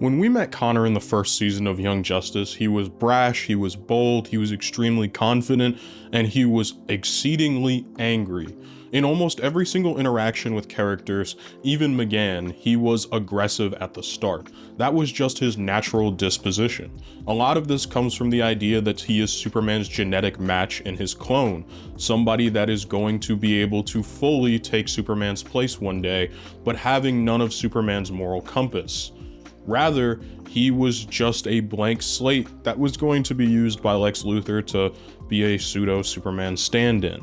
When we met Connor in the first season of Young Justice, he was brash, he was bold, he was extremely confident, and he was exceedingly angry. In almost every single interaction with characters, even McGann, he was aggressive at the start. That was just his natural disposition. A lot of this comes from the idea that he is Superman's genetic match in his clone, somebody that is going to be able to fully take Superman's place one day, but having none of Superman's moral compass. Rather, he was just a blank slate that was going to be used by Lex Luthor to be a pseudo-Superman stand-in.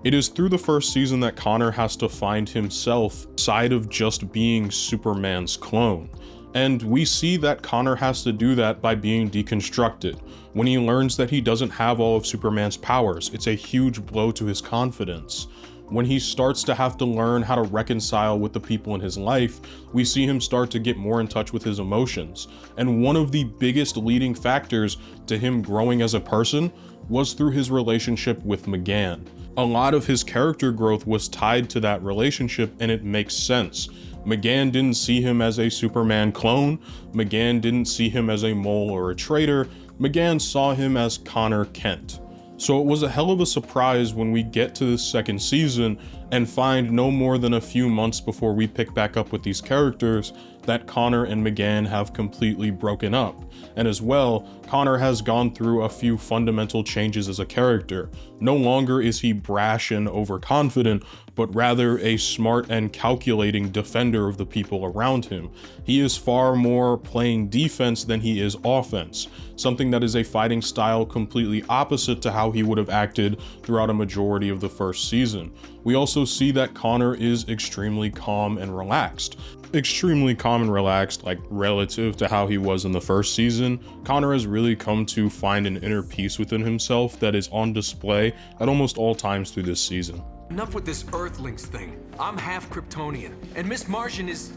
It is through the first season that Connor has to find himself outside of just being Superman's clone. And we see that Connor has to do that by being deconstructed. When he learns that he doesn't have all of Superman's powers, it's a huge blow to his confidence. When he starts to have to learn how to reconcile with the people in his life, we see him start to get more in touch with his emotions. And one of the biggest leading factors to him growing as a person was through his relationship with McGann. A lot of his character growth was tied to that relationship, and it makes sense. McGann didn't see him as a Superman clone. McGann didn't see him as a mole or a traitor. McGann saw him as Connor Kent. So it was a hell of a surprise when we get to the second season and find no more than a few months before we pick back up with these characters that Connor and McGann have completely broken up. And as well, Connor has gone through a few fundamental changes as a character. No longer is he brash and overconfident, but rather a smart and calculating defender of the people around him. He is far more playing defense than he is offense, something that is a fighting style completely opposite to how he would have acted throughout a majority of the first season. We also see that Connor is extremely calm and relaxed. Extremely calm and relaxed, like relative to how he was in the first season. Connor has really come to find an inner peace within himself that is on display at almost all times through this season. Enough with this Earthlings thing. I'm half Kryptonian, and Miss Martian is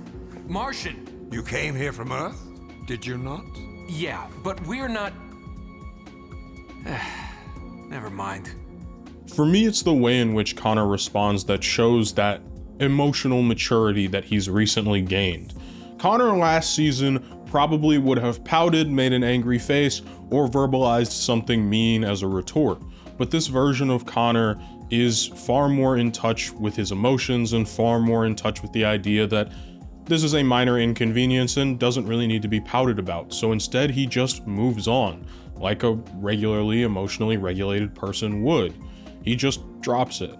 Martian. You came here from Earth, did you not? Yeah, but we're not... Never mind. For me, it's the way in which Connor responds that shows that emotional maturity that he's recently gained. Connor last season probably would have pouted, made an angry face, or verbalized something mean as a retort. But this version of Connor is far more in touch with his emotions and far more in touch with the idea that this is a minor inconvenience and doesn't really need to be pouted about. So instead, he just moves on, like a regularly emotionally regulated person would. He just drops it.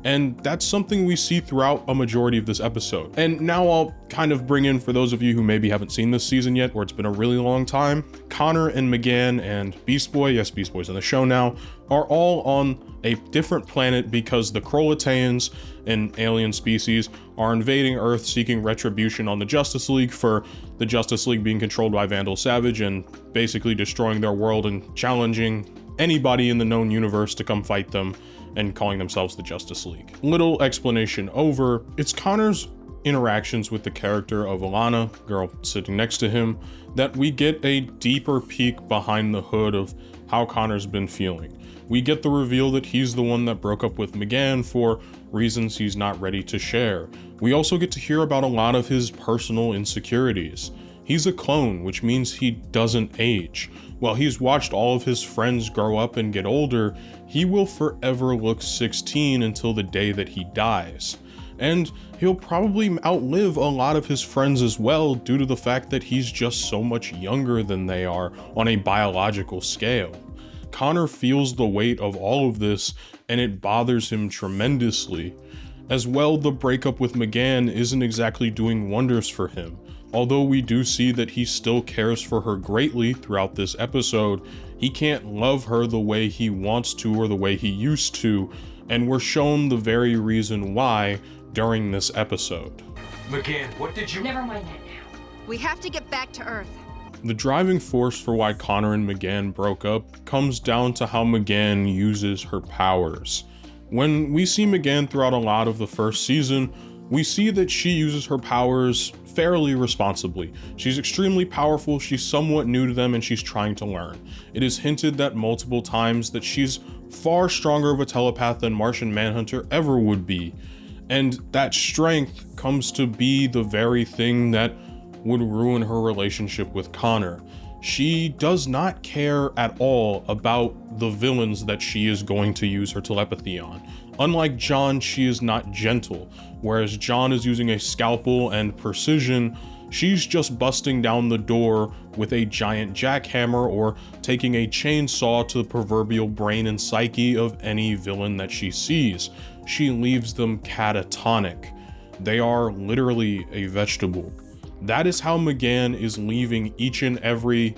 And that's something we see throughout a majority of this episode. And now I'll kind of bring in, for those of you who maybe haven't seen this season yet, or it's been a really long time, Connor and McGann and Beast Boy, yes, Beast Boy's in the show now, are all on a different planet because the Krolataeans, an alien species, are invading Earth seeking retribution on the Justice League for the Justice League being controlled by Vandal Savage and basically destroying their world and challenging anybody in the known universe to come fight them and calling themselves the Justice League. Little explanation over, it's Connor's interactions with the character of Alana, girl sitting next to him, that we get a deeper peek behind the hood of how Connor's been feeling. We get the reveal that he's the one that broke up with McGann for reasons he's not ready to share. We also get to hear about a lot of his personal insecurities. He's a clone, which means he doesn't age. While he's watched all of his friends grow up and get older, he will forever look 16 until the day that he dies. And he'll probably outlive a lot of his friends as well due to the fact that he's just so much younger than they are on a biological scale. Connor feels the weight of all of this, and it bothers him tremendously. As well, the breakup with McGann isn't exactly doing wonders for him. Although we do see that he still cares for her greatly throughout this episode, he can't love her the way he wants to or the way he used to, and we're shown the very reason why during this episode. McGann, what did you... Never mind that now. We have to get back to Earth. The driving force for why Connor and McGann broke up comes down to how McGann uses her powers. When we see McGann throughout a lot of the first season, we see that she uses her powers fairly responsibly. She's extremely powerful, she's somewhat new to them, and she's trying to learn. It is hinted that multiple times that she's far stronger of a telepath than Martian Manhunter ever would be. And that strength comes to be the very thing that would ruin her relationship with Connor. She does not care at all about the villains that she is going to use her telepathy on. Unlike John, she is not gentle. Whereas John is using a scalpel and precision, she's just busting down the door with a giant jackhammer or taking a chainsaw to the proverbial brain and psyche of any villain that she sees. She leaves them catatonic. They are literally a vegetable. That is how McGann is leaving each and every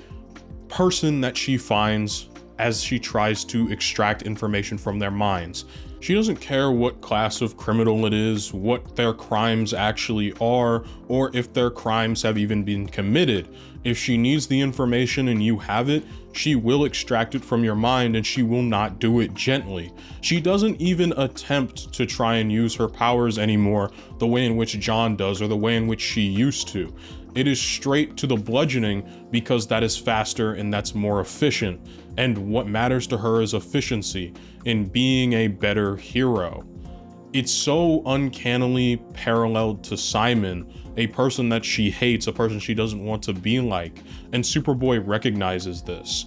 person that she finds as she tries to extract information from their minds. She doesn't care what class of criminal it is, what their crimes actually are, or if their crimes have even been committed. If she needs the information and you have it, she will extract it from your mind, and she will not do it gently. She doesn't even attempt to try and use her powers anymore the way in which John does or the way in which she used to. It is straight to the bludgeoning because that is faster and that's more efficient. And what matters to her is efficiency in being a better hero. It's so uncannily paralleled to Simon, a person that she hates, a person she doesn't want to be like, and Superboy recognizes this.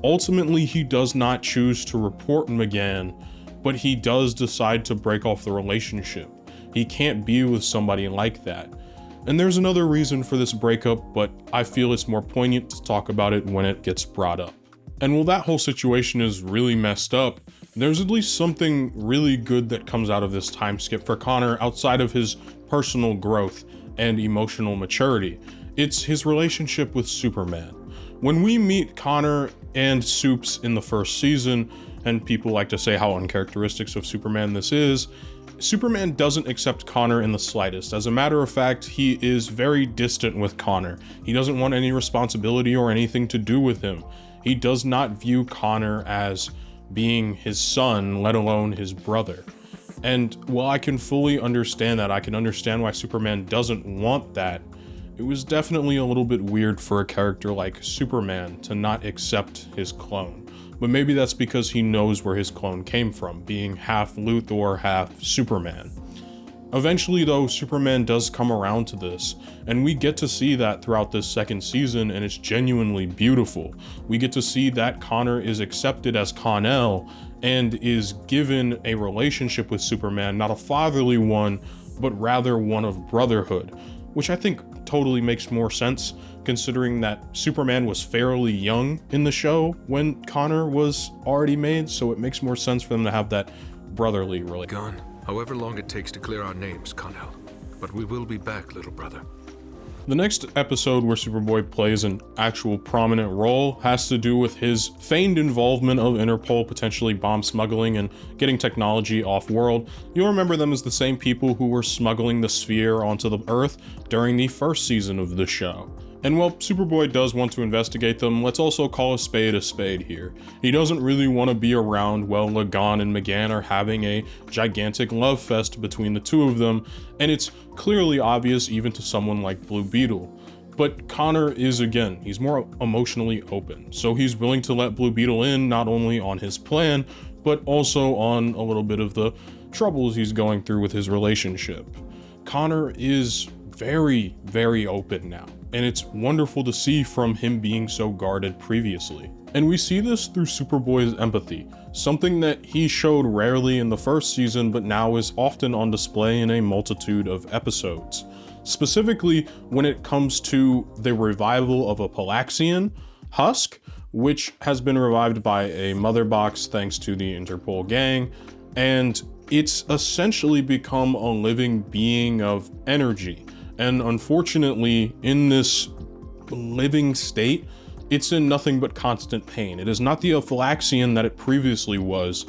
Ultimately, he does not choose to report McGann, but he does decide to break off the relationship. He can't be with somebody like that. And there's another reason for this breakup, but I feel it's more poignant to talk about it when it gets brought up. And while that whole situation is really messed up, there's at least something really good that comes out of this time skip for Connor outside of his personal growth and emotional maturity. It's his relationship with Superman. When we meet Connor and Supes in the first season, and people like to say how uncharacteristic of Superman this is, Superman doesn't accept Connor in the slightest. As a matter of fact, he is very distant with Connor. He doesn't want any responsibility or anything to do with him. He does not view Connor as being his son, let alone his brother. And while I can fully understand that, I can understand why Superman doesn't want that, it was definitely a little bit weird for a character like Superman to not accept his clone. But maybe that's because he knows where his clone came from, being half Luthor, half Superman. Eventually though, Superman does come around to this, and we get to see that throughout this second season, and it's genuinely beautiful. We get to see that Connor is accepted as Con-El and is given a relationship with Superman, not a fatherly one, but rather one of brotherhood, which I think totally makes more sense considering that Superman was fairly young in the show when Connor was already made, so it makes more sense for them to have that brotherly relationship. Gunn, however long it takes to clear our names, Con-El. But we will be back, little brother. The next episode where Superboy plays an actual prominent role has to do with his feigned involvement of Interpol potentially bomb smuggling and getting technology off-world. You'll remember them as the same people who were smuggling the sphere onto the Earth during the first season of the show. And while Superboy does want to investigate them, let's also call a spade here. He doesn't really want to be around while Gunn and McGann are having a gigantic love fest between the two of them, and it's clearly obvious even to someone like Blue Beetle. But Connor is, again, he's more emotionally open, so he's willing to let Blue Beetle in not only on his plan, but also on a little bit of the troubles he's going through with his relationship. Connor is very, very open now, and it's wonderful to see from him being so guarded previously. And we see this through Superboy's empathy, something that he showed rarely in the first season but now is often on display in a multitude of episodes. Specifically when it comes to the revival of a Palaxian, Husk, which has been revived by a mother box thanks to the Interpol gang, and it's essentially become a living being of energy. And unfortunately, in this living state, it's in nothing but constant pain. It is not the Phylaxian that it previously was,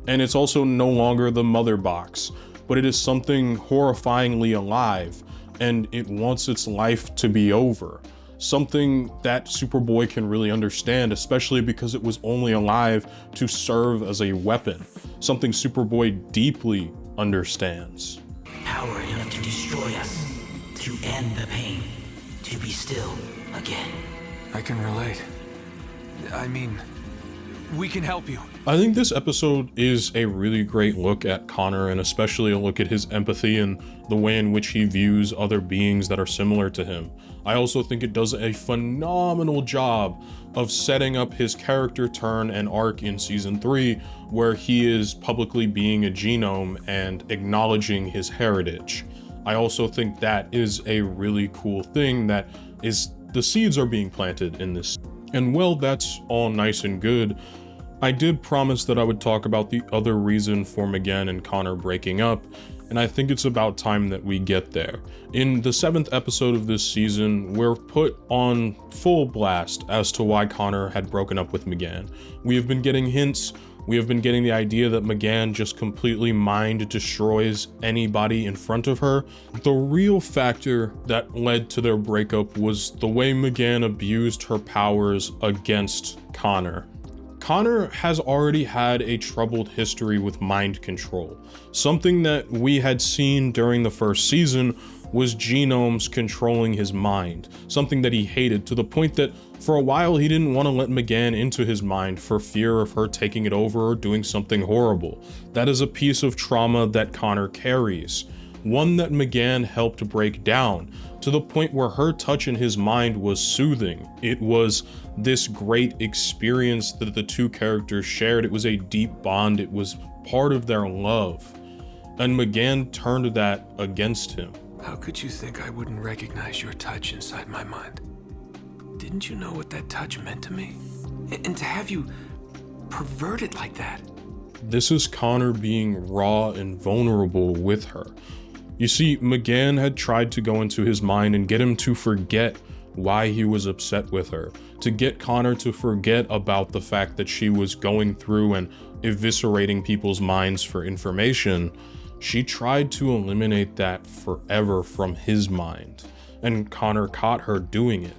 and it's also no longer the mother box, but it is something horrifyingly alive, and it wants its life to be over. Something that Superboy can really understand, especially because it was only alive to serve as a weapon. Something Superboy deeply understands. Power enough to destroy us, to end the pain, to be still again. I can relate. I mean, We can help you. I think this episode is a really great look at Connor, and especially a look at his empathy and the way in which he views other beings that are similar to him. I also think it does a phenomenal job of setting up his character turn and arc in season 3, where he is publicly being a genome and acknowledging his heritage. I also think that is a really cool thing that is, the seeds are being planted in this. And well, that's all nice and good. I did promise that I would talk about the other reason for Megan and Connor breaking up, and I think it's about time that we get there. In the 7th episode of this season, we're put on full blast as to why Connor had broken up with Megan. We have been getting hints, we have been getting the idea that Megan just completely mind destroys anybody in front of her. The real factor that led to their breakup was the way Megan abused her powers against Connor. Connor has already had a troubled history with mind control. Something that we had seen during the first season was genomes controlling his mind, something that he hated, to the point that for a while he didn't want to let Megan into his mind for fear of her taking it over or doing something horrible. That is a piece of trauma that Connor carries, one that Megan helped break down, to the point where her touch in his mind was soothing. It was this great experience that the two characters shared. It was a deep bond. It was part of their love. And Megan turned that against him. How could you think I wouldn't recognize your touch inside my mind? Didn't you know what that touch meant to me? And to have you perverted like that. This is Connor being raw and vulnerable with her. You see, Megan had tried to go into his mind and get him to forget why he was upset with her, to get Connor to forget about the fact that she was going through and eviscerating people's minds for information. She tried to eliminate that forever from his mind, and Connor caught her doing it.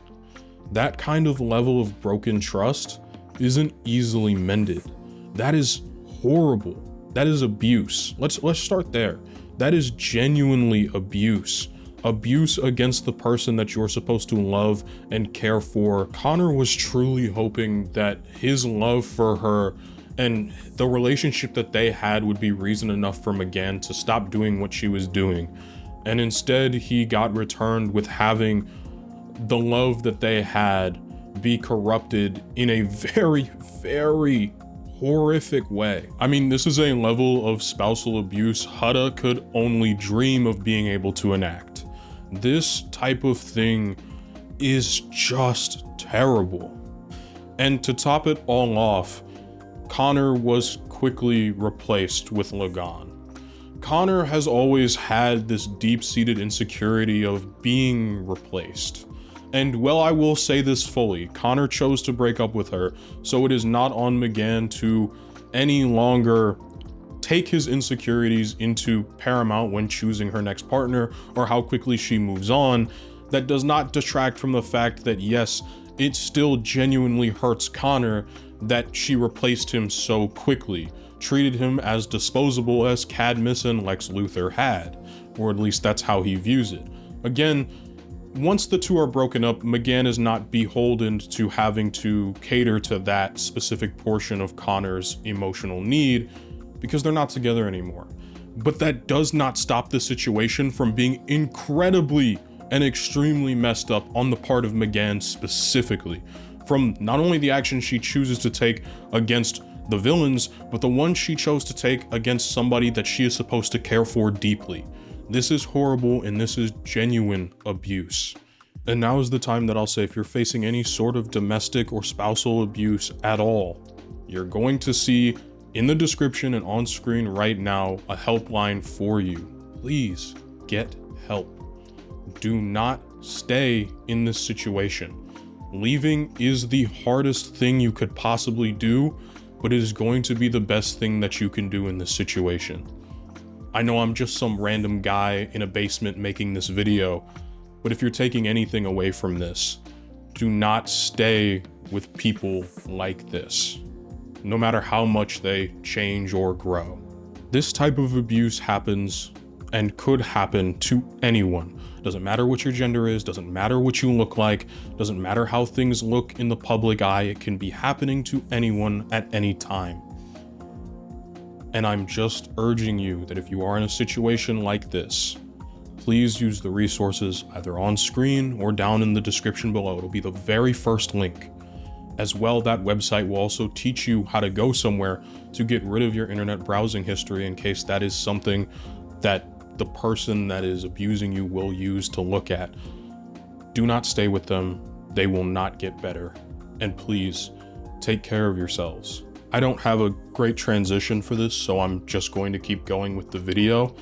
That kind of level of broken trust isn't easily mended. That is horrible. That is abuse. Let's start there. That is genuinely abuse. Abuse against the person that you're supposed to love and care for. Connor was truly hoping that his love for her and the relationship that they had would be reason enough for Megan to stop doing what she was doing. And instead, he got returned with having the love that they had be corrupted in a very, very horrific way. I mean, this is a level of spousal abuse Hutta could only dream of being able to enact. This type of thing is just terrible. And to top it all off, Connor was quickly replaced with Gunn. Connor has always had this deep-seated insecurity of being replaced. And well, I will say this fully, Connor chose to break up with her, so it is not on Megan to any longer take his insecurities into paramount when choosing her next partner or how quickly she moves on. That does not detract from the fact that yes, it still genuinely hurts Connor that she replaced him so quickly, treated him as disposable as Cadmus and Lex Luthor had, or at least that's how he views it. Again, once the two are broken up, Megan is not beholden to having to cater to that specific portion of Connor's emotional need because they're not together anymore. But that does not stop the situation from being incredibly and extremely messed up on the part of Megan specifically, from not only the action she chooses to take against the villains, but the one she chose to take against somebody that she is supposed to care for deeply. This is horrible, and this is genuine abuse. And now is the time that I'll say, if you're facing any sort of domestic or spousal abuse at all, you're going to see in the description and on screen right now a helpline for you. Please get help. Do not stay in this situation. Leaving is the hardest thing you could possibly do, but it is going to be the best thing that you can do in this situation. I know I'm just some random guy in a basement making this video, but if you're taking anything away from this, do not stay with people like this, no matter how much they change or grow. This type of abuse happens and could happen to anyone, Doesn't matter what your gender is, doesn't matter what you look like, doesn't matter how things look in the public eye, it can be happening to anyone at any time. And I'm just urging you that if you are in a situation like this, please use the resources either on screen or down in the description below. It'll be the very first link. As well, that website will also teach you how to go somewhere to get rid of your internet browsing history in case that is something that the person that is abusing you will use to look at. Do not stay with them. They will not get better. And please, take care of yourselves. I don't have a great transition for this, so I'm just going to keep going with the video.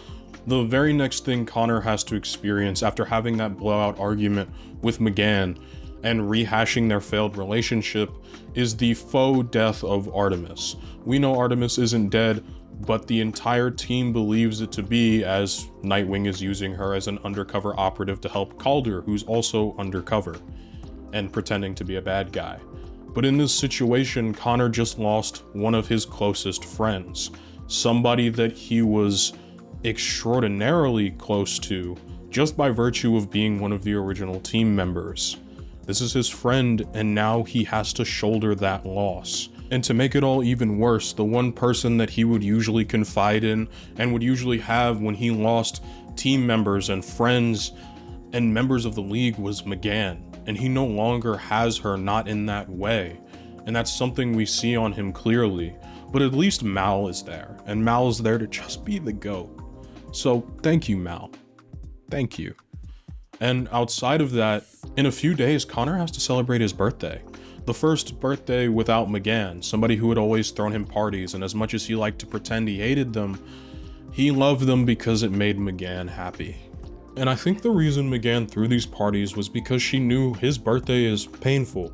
The very next thing Connor has to experience after having that blowout argument with McGann and rehashing their failed relationship is the faux death of Artemis. We know Artemis isn't dead, but the entire team believes it to be, as Nightwing is using her as an undercover operative to help Calder, who's also undercover and pretending to be a bad guy. But in this situation, Connor just lost one of his closest friends, somebody that he was extraordinarily close to just by virtue of being one of the original team members. This is his friend, and now he has to shoulder that loss. And to make it all even worse, the one person that he would usually confide in and would usually have when he lost team members and friends and members of the league was McGann, and he no longer has her, not in that way. And that's something we see on him clearly, but at least Mal is there, and Mal is there to just be the GOAT. So thank you, Mal. Thank you. And outside of that, in a few days, Connor has to celebrate his birthday. The first birthday without McGann, somebody who had always thrown him parties, and as much as he liked to pretend he hated them, he loved them because it made McGann happy. And I think the reason McGann threw these parties was because she knew his birthday is painful.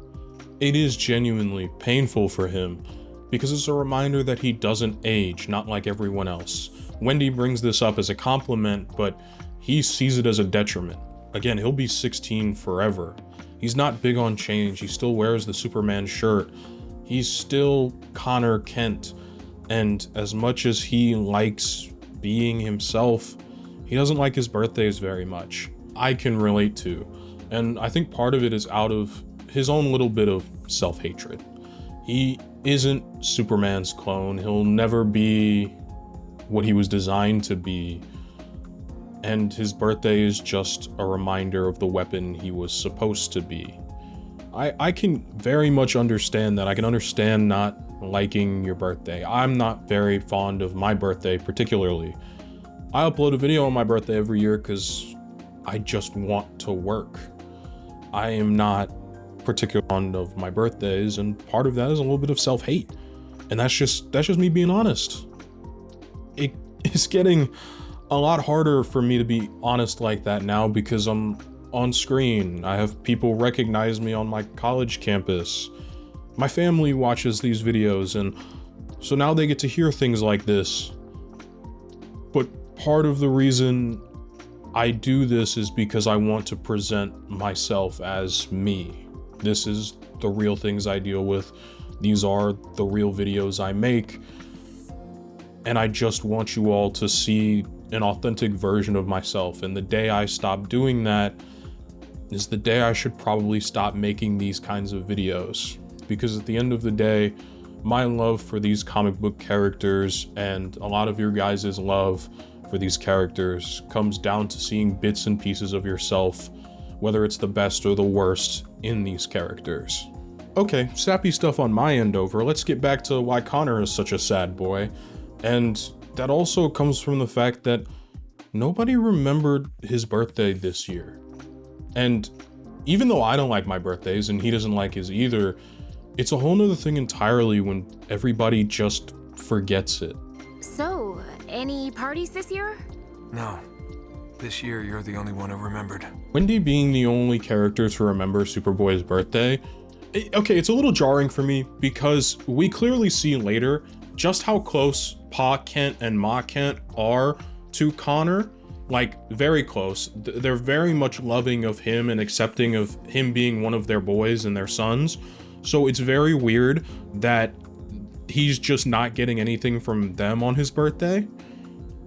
It is genuinely painful for him, because it's a reminder that he doesn't age, not like everyone else. Wendy brings this up as a compliment, but he sees it as a detriment. Again, he'll be 16 forever. He's not big on change. He still wears the Superman shirt. He's still Connor Kent. And as much as he likes being himself, he doesn't like his birthdays very much. I can relate to. And I think part of it is out of his own little bit of self-hatred. He isn't Superman's clone. He'll never be what he was designed to be. And his birthday is just a reminder of the weapon he was supposed to be. I can very much understand that. I can understand not liking your birthday. I'm not very fond of my birthday particularly. I upload a video on my birthday every year because I just want to work. I am not particularly fond of my birthdays, and part of that is a little bit of self-hate. And that's just me being honest. It is getting a lot harder for me to be honest like that now because I'm on screen. I have people recognize me on my college campus. My family watches these videos, and so now they get to hear things like this. But part of the reason I do this is because I want to present myself as me. This is the real things I deal with. These are the real videos I make. And I just want you all to see an authentic version of myself. And the day I stop doing that is the day I should probably stop making these kinds of videos. Because at the end of the day, my love for these comic book characters and a lot of your guys' love for these characters comes down to seeing bits and pieces of yourself, whether it's the best or the worst in these characters. Okay, sappy stuff on my end over. Let's get back to why Connor is such a sad boy. And that also comes from the fact that nobody remembered his birthday this year. And even though I don't like my birthdays and he doesn't like his either, it's a whole nother thing entirely when everybody just forgets it. So, any parties this year? No. This year, you're the only one who remembered. Wendy being the only character to remember Superboy's birthday, okay, it's a little jarring for me because we clearly see later just how close Pa Kent and Ma Kent are to Connor. Like, very close. They're very much loving of him and accepting of him being one of their boys and their sons. So it's very weird that he's just not getting anything from them on his birthday.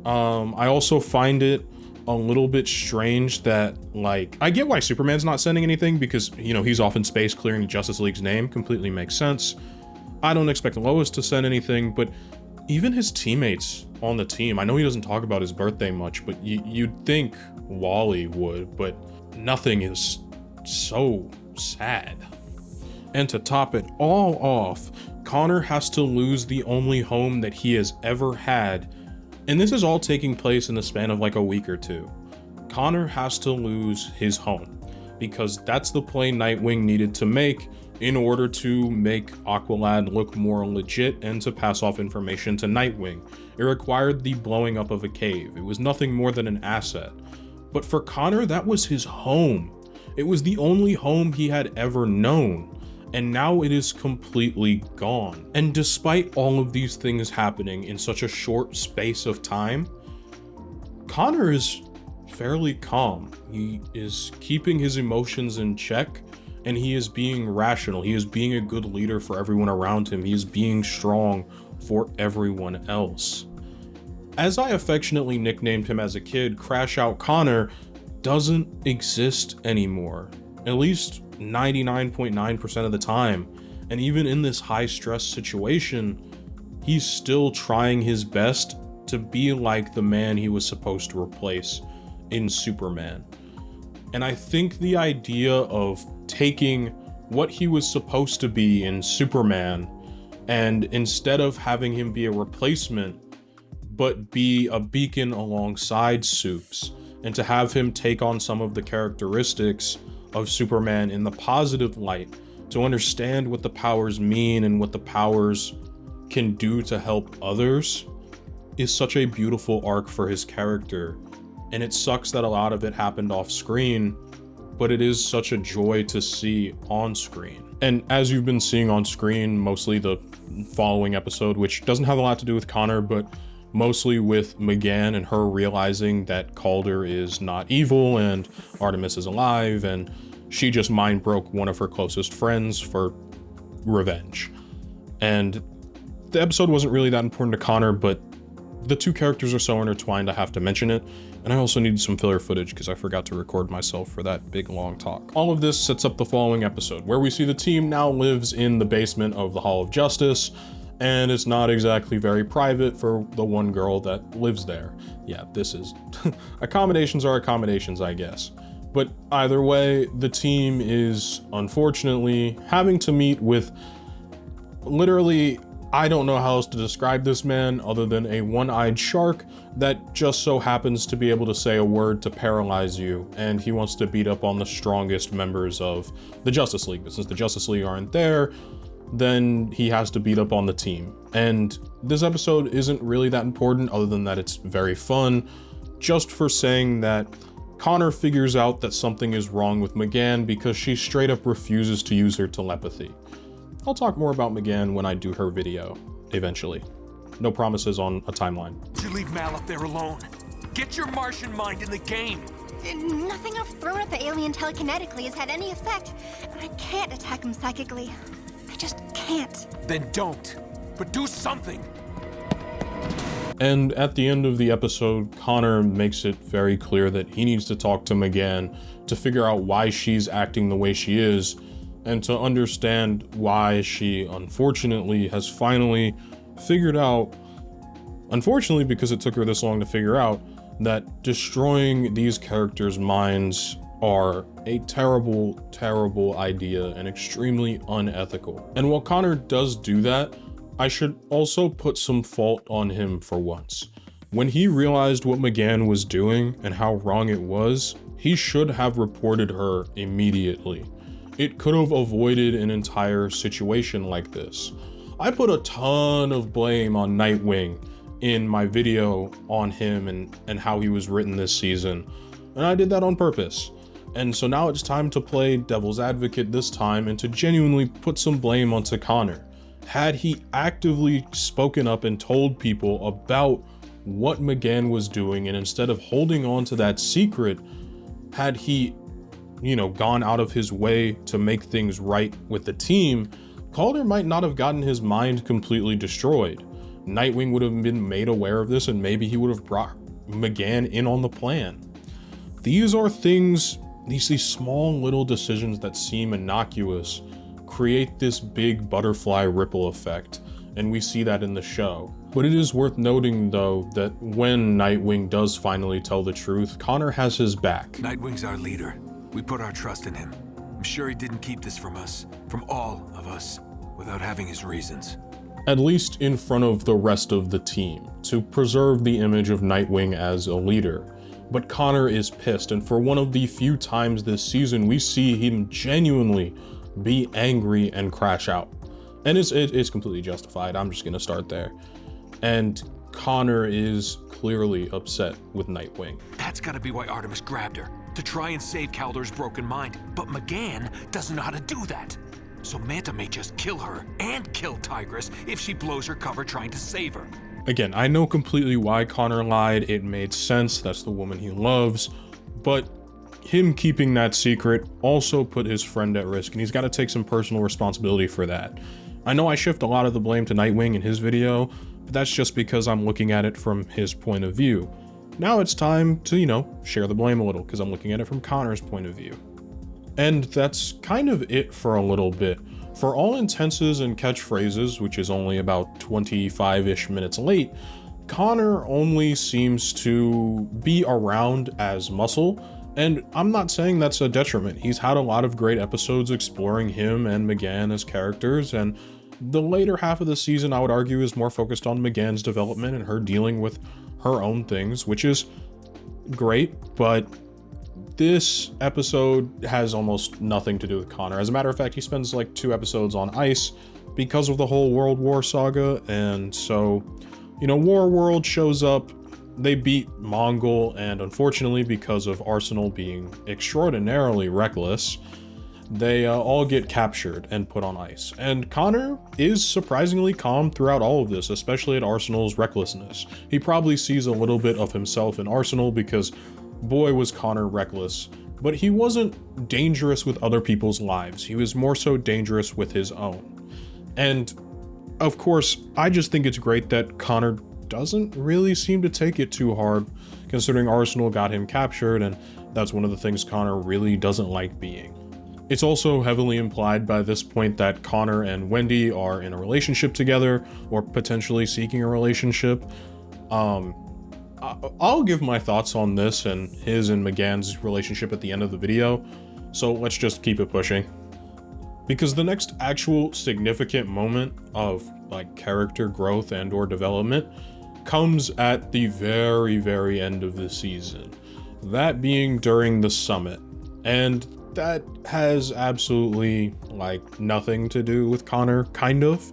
I also find it a little bit strange that, like, I get why Superman's not sending anything because, you know, he's off in space clearing the Justice League's name. Completely makes sense. I don't expect Lois to send anything, but even his teammates on the team, I know he doesn't talk about his birthday much, but you'd think Wally would, but nothing is so sad. And to top it all off, Connor has to lose the only home that he has ever had, and this is all taking place in the span of like a week or two. Connor has to lose his home, because that's the play Nightwing needed to make in order to make Aqualad look more legit and to pass off information to Nightwing. It required the blowing up of a cave. It was nothing more than an asset. But for Connor, that was his home. It was the only home he had ever known, and now it is completely gone. And despite all of these things happening in such a short space of time, Connor is fairly calm. He is keeping his emotions in check, and he is being rational. He is being a good leader for everyone around him. He is being strong for everyone else. As I affectionately nicknamed him as a kid, Crash Out Connor doesn't exist anymore, at least 99.9% of the time. And even in this high stress situation, he's still trying his best to be like the man he was supposed to replace in Superman. And I think the idea of taking what he was supposed to be in Superman, and instead of having him be a replacement, but be a beacon alongside Supes, and to have him take on some of the characteristics of Superman in the positive light, to understand what the powers mean and what the powers can do to help others, is such a beautiful arc for his character. And it sucks that a lot of it happened off screen, but it is such a joy to see on screen. And as you've been seeing on screen, mostly the following episode, which doesn't have a lot to do with Connor, but mostly with McGann and her realizing that Calder is not evil and Artemis is alive, and she just mind broke one of her closest friends for revenge. And the episode wasn't really that important to Connor, but the two characters are so intertwined I have to mention it. And I also needed some filler footage because I forgot to record myself for that big long talk. All of this sets up the following episode, where we see the team now lives in the basement of the Hall of Justice, and it's not exactly very private for the one girl that lives there. Yeah, this is accommodations are accommodations, I guess. But either way, the team is unfortunately having to meet with literally, I don't know how else to describe this man other than a one-eyed shark that just so happens to be able to say a word to paralyze you, and he wants to beat up on the strongest members of the Justice League. But since the Justice League aren't there, then he has to beat up on the team. And this episode isn't really that important other than that it's very fun, just for saying that Connor figures out that something is wrong with McGann because she straight up refuses to use her telepathy. I'll talk more about McGann when I do her video, eventually. No promises on a timeline. You leave Mal up there alone. Get your Martian mind in the game. Nothing I've thrown at the alien telekinetically has had any effect, and I can't attack him psychically. I just can't. Then don't. But do something. And at the end of the episode, Connor makes it very clear that he needs to talk to McGann to figure out why she's acting the way she is, and to understand why she unfortunately has finally figured out, unfortunately because it took her this long to figure out, that destroying these characters' minds are a terrible, terrible idea and extremely unethical. And while Connor does do that, I should also put some fault on him for once. When he realized what McGann was doing and how wrong it was, he should have reported her immediately. It could have avoided an entire situation like this. I put a ton of blame on Nightwing in my video on him and how he was written this season, and I did that on purpose. And so now it's time to play devil's advocate this time and to genuinely put some blame onto Connor. Had he actively spoken up and told people about what McGann was doing, and instead of holding on to that secret, had he, gone out of his way to make things right with the team, Calder might not have gotten his mind completely destroyed. Nightwing would have been made aware of this, and maybe he would have brought McGann in on the plan. these are things, these small little decisions that seem innocuous create this big butterfly ripple effect, and we see that in the show. But it is worth noting though that when Nightwing does finally tell the truth, Connor has his back. Nightwing's our leader. We put our trust in him. I'm sure he didn't keep this from us, from all of us, without having his reasons. At least in front of the rest of the team, to preserve the image of Nightwing as a leader. But Connor is pissed, and for one of the few times this season, we see him genuinely be angry and crash out. And it's completely justified. I'm just gonna start there. And Connor is clearly upset with Nightwing. That's gotta be why Artemis grabbed her, to try and save Kaldor's broken mind. But McGann doesn't know how to do that. So Manta may just kill her and kill Tigress if she blows her cover trying to save her. Again, I know completely why Connor lied. It made sense. That's the woman he loves. But him keeping that secret also put his friend at risk, and he's got to take some personal responsibility for that. I know I shift a lot of the blame to Nightwing in his video, but that's just because I'm looking at it from his point of view. Now it's time to, share the blame a little, because I'm looking at it from Connor's point of view. And that's kind of it for a little bit. For all intenses and catchphrases, which is only about 25-ish minutes late, Connor only seems to be around as Muscle, and I'm not saying that's a detriment. He's had a lot of great episodes exploring him and McGann as characters, and the later half of the season, I would argue, is more focused on McGann's development and her dealing with her own things, which is great, but this episode has almost nothing to do with Connor. As a matter of fact, he spends like 2 episodes on ice because of the whole World War saga, and so, War World shows up, they beat Mongol, and unfortunately, because of Arsenal being extraordinarily reckless, they all get captured and put on ice. And Connor is surprisingly calm throughout all of this, especially at Arsenal's recklessness. He probably sees a little bit of himself in Arsenal because boy was Connor reckless, but he wasn't dangerous with other people's lives. He was more so dangerous with his own. And of course, I just think it's great that Connor doesn't really seem to take it too hard, considering Arsenal got him captured, and that's one of the things Connor really doesn't like being. It's also heavily implied by this point that Connor and Wendy are in a relationship together, or potentially seeking a relationship. I'll give my thoughts on this and his and McGann's relationship at the end of the video, so let's just keep it pushing. Because the next actual significant moment of character growth and or development comes at the very, very end of the season. That being during the summit. And that has absolutely nothing to do with Connor, kind of.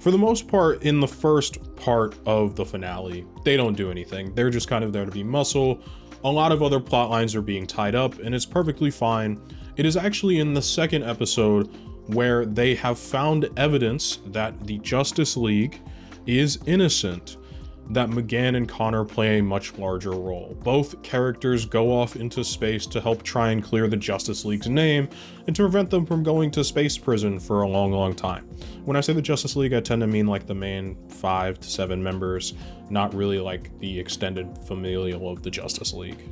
For the most part, in the first part of the finale, they don't do anything. They're just kind of there to be Muscle. A lot of other plot lines are being tied up, and it's perfectly fine. It is actually in the second episode where they have found evidence that the Justice League is innocent, that McGann and Connor play a much larger role. Both characters go off into space to help try and clear the Justice League's name and to prevent them from going to space prison for a long, long time. When I say the Justice League, I tend to mean the main 5 to 7 members, not really the extended familial of the Justice League.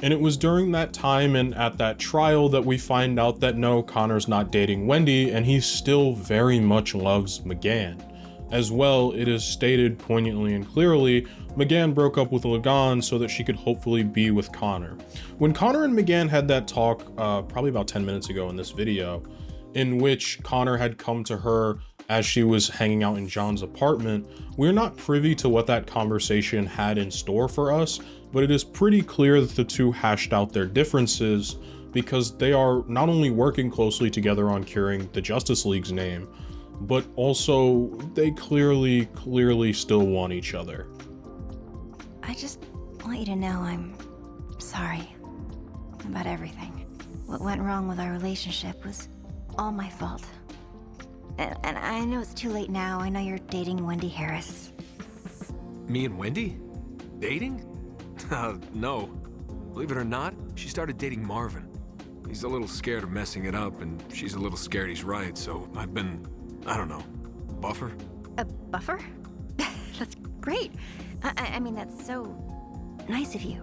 And it was during that time and at that trial that we find out that no, Connor's not dating Wendy, and he still very much loves McGann. As well, it is stated poignantly and clearly, McGann broke up with Gunn so that she could hopefully be with Connor. When Connor and McGann had that talk, probably about 10 minutes ago in this video, in which Connor had come to her as she was hanging out in John's apartment, we're not privy to what that conversation had in store for us, but it is pretty clear that the two hashed out their differences because they are not only working closely together on curing the Justice League's name, but also they clearly still want each other. I just want you to know I'm sorry about everything. What went wrong with our relationship was all my fault. And I know it's too late now. I know you're dating Wendy Harris. Me and Wendy? Dating? No. Believe it or not, she started dating Marvin. He's a little scared of messing it up, and she's a little scared he's right, so I've been, I don't know, buffer? A buffer? That's great. I mean, that's so nice of you.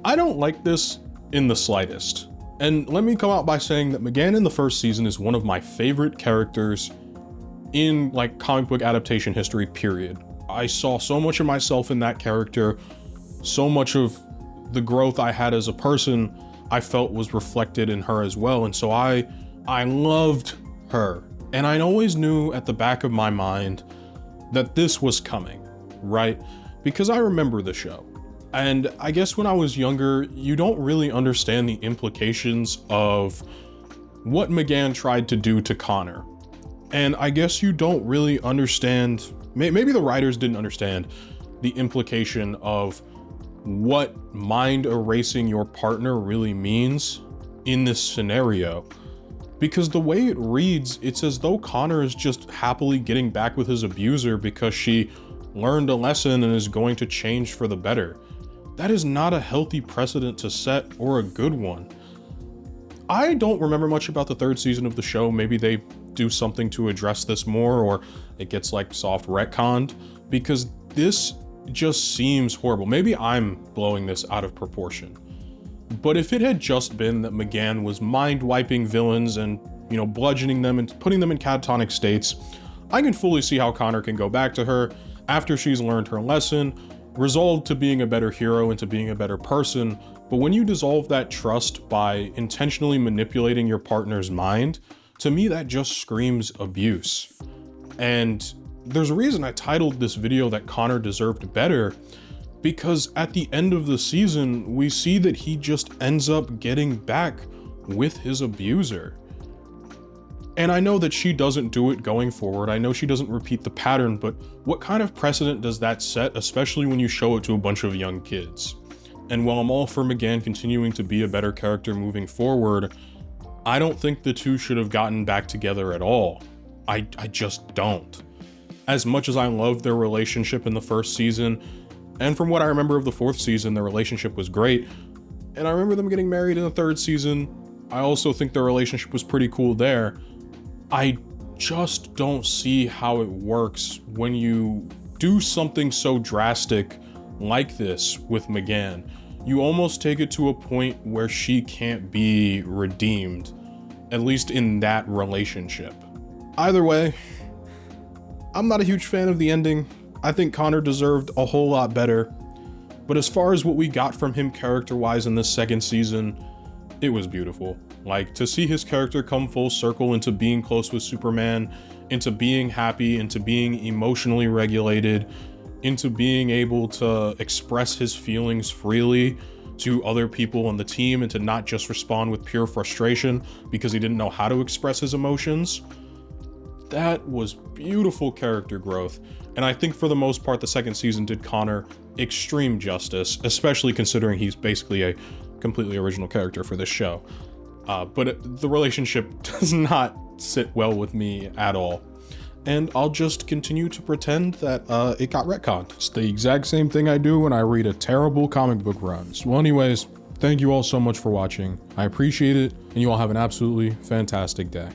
I don't like this in the slightest. And let me come out by saying that McGann in the first season is one of my favorite characters in like comic book adaptation history, period. I saw so much of myself in that character, so much of the growth I had as a person I felt was reflected in her as well. And so I loved her. And I always knew at the back of my mind that this was coming, right? Because I remember the show. And I guess when I was younger, you don't really understand the implications of what McGann tried to do to Connor. And I guess you don't really understand, maybe the writers didn't understand the implication of what mind erasing your partner really means in this scenario. Because the way it reads, it's as though Connor is just happily getting back with his abuser because she learned a lesson and is going to change for the better. That is not a healthy precedent to set or a good one. I don't remember much about the third season of the show. Maybe they do something to address this more, or it gets like soft retconned, because this just seems horrible. Maybe I'm blowing this out of proportion. But if it had just been that McGann was mind wiping villains and, you know, bludgeoning them and putting them in catatonic states, I can fully see how Connor can go back to her after she's learned her lesson, resolved to being a better hero and to being a better person. But when you dissolve that trust by intentionally manipulating your partner's mind, to me that just screams abuse. And there's a reason I titled this video that Connor deserved better, because at the end of the season, we see that he just ends up getting back with his abuser. And I know that she doesn't do it going forward. I know she doesn't repeat the pattern, but what kind of precedent does that set, especially when you show it to a bunch of young kids? And while I'm all for McGann continuing to be a better character moving forward, I don't think the two should have gotten back together at all. I just don't. As much as I loved their relationship in the first season, and from what I remember of the fourth season, their relationship was great, and I remember them getting married in the third season. I also think their relationship was pretty cool there. I just don't see how it works when you do something so drastic like this with McGann. You almost take it to a point where she can't be redeemed, at least in that relationship. Either way, I'm not a huge fan of the ending. I think Connor deserved a whole lot better, but as far as what we got from him character-wise in this second season, it was beautiful. Like, to see his character come full circle into being close with Superman, into being happy, into being emotionally regulated, into being able to express his feelings freely to other people on the team, and to not just respond with pure frustration because he didn't know how to express his emotions. That was beautiful character growth, and I think for the most part the second season did Connor extreme justice, especially considering he's basically a completely original character for this show. But the relationship does not sit well with me at all, and I'll just continue to pretend that it got retconned. It's the exact same thing I do when I read a terrible comic book run. Well, anyways, thank you all so much for watching. I appreciate it, and you all have an absolutely fantastic day.